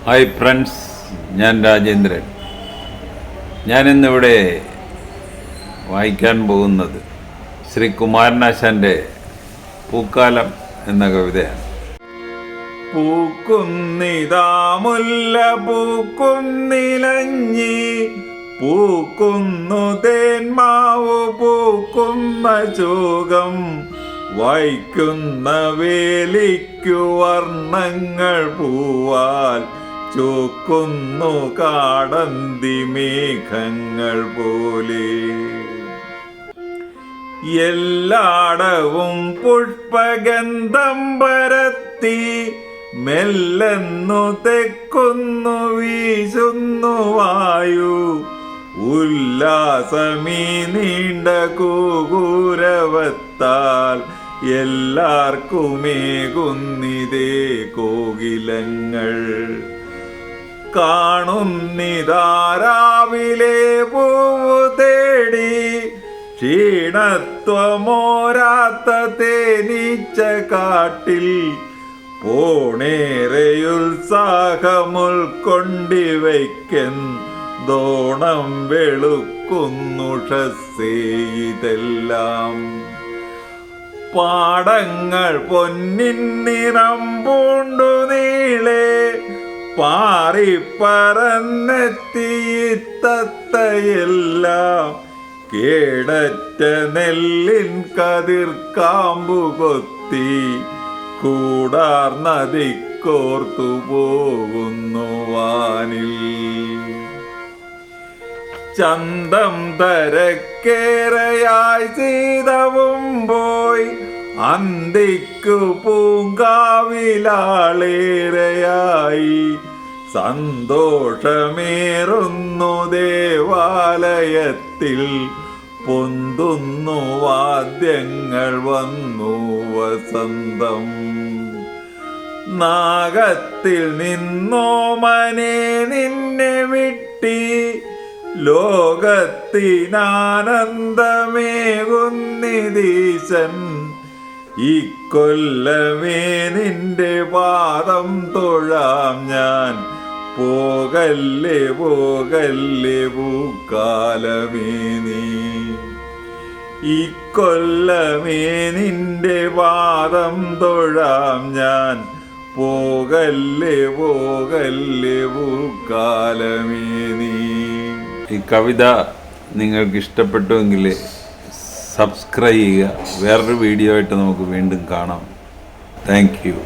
Hi friends, ഞാൻ രാജേന്ദ്രൻ. ഞാനിന്നിവിടെ വായിക്കാൻ പോകുന്നത് ശ്രീ കുമാരനാശാൻ്റെ പൂക്കാലം എന്ന കവിതയാണ്. പൂക്കുന്നിതാ മുല്ല പൂക്കുന്നിലഞ്ഞി, പൂക്കുന്നു തേന്മാവ് പൂക്കുന്ന ചോകം, വായിക്കുന്ന വേലിക്കു വർണ്ണങ്ങൾ പൂവാൽ ചൂക്കുന്നു കാടന്തി മേഘങ്ങൾ പോലെ. എല്ലാടവും പുഷ്പഗന്ധം പരത്തി മെല്ലെന്നു തെക്കുന്നു വീശുന്നു വായു. ഉല്ലാസമീ നീണ്ട കൂകൂരവത്താൽ എല്ലാവർക്കുമേകുന്നിതേ കോകിലങ്ങൾ. കാണുന്നിതാരാവിലെ പൂവു തേടി ക്ഷീണത്വമോരാത്ത തേനീച്ച കാട്ടിൽ, പോണേറെയുത്സാഹമുൾക്കൊണ്ടിവയ്ക്കൻ ദോണം വെളുക്കുന്നു ഷസ്സേയിതെല്ലാം. പാടങ്ങൾ പൊന്നിൻ നിറം പൂണ്ടു നീളെ പാറിപ്പറന്നെത്തിയിത്തത്തയെല്ലാം, കേടറ്റ നെല്ലിൻ കതിർക്കാമ്പു കൊത്തി കൂടാർന്നതിക്കോർത്തു പോകുന്നു വാനിൽ. ചന്തം തരക്കേറയായി സീതവും പോയി, അന്തിക്കു പൂങ്കാവിലാളേറെയായി. സന്തോഷമേറുന്നു ദേവാലയത്തിൽ, പൊന്തുന്നു വാദ്യങ്ങൾ വന്നു വസന്തം. നാഗത്തിൽ നിന്നോ മനെ നിന്നെ വിട്ടി, ലോകത്തിനാനന്ദമേകുന്നിതീശൻ. ഇക്കൊല്ലമേ നിന്റെ പാദം തൊഴാം ഞാൻ, പോകല്ലേ പോകല്ലേ പൂക്കാലമേ നീ. ഇക്കൊല്ലമേ നിന്റെ പാദം തൊഴാം ഞാൻ, പോകല്ലേ പോകല്ലേ പൂക്കാലമേ നീ. ഈ കവിത നിങ്ങൾക്ക് ഇഷ്ടപ്പെട്ടുവെങ്കിൽ സബ്സ്ക്രൈബ് ചെയ്യുക. വേറൊരു വീഡിയോ ആയിട്ട് നമുക്ക് വീണ്ടും കാണാം. Thank you.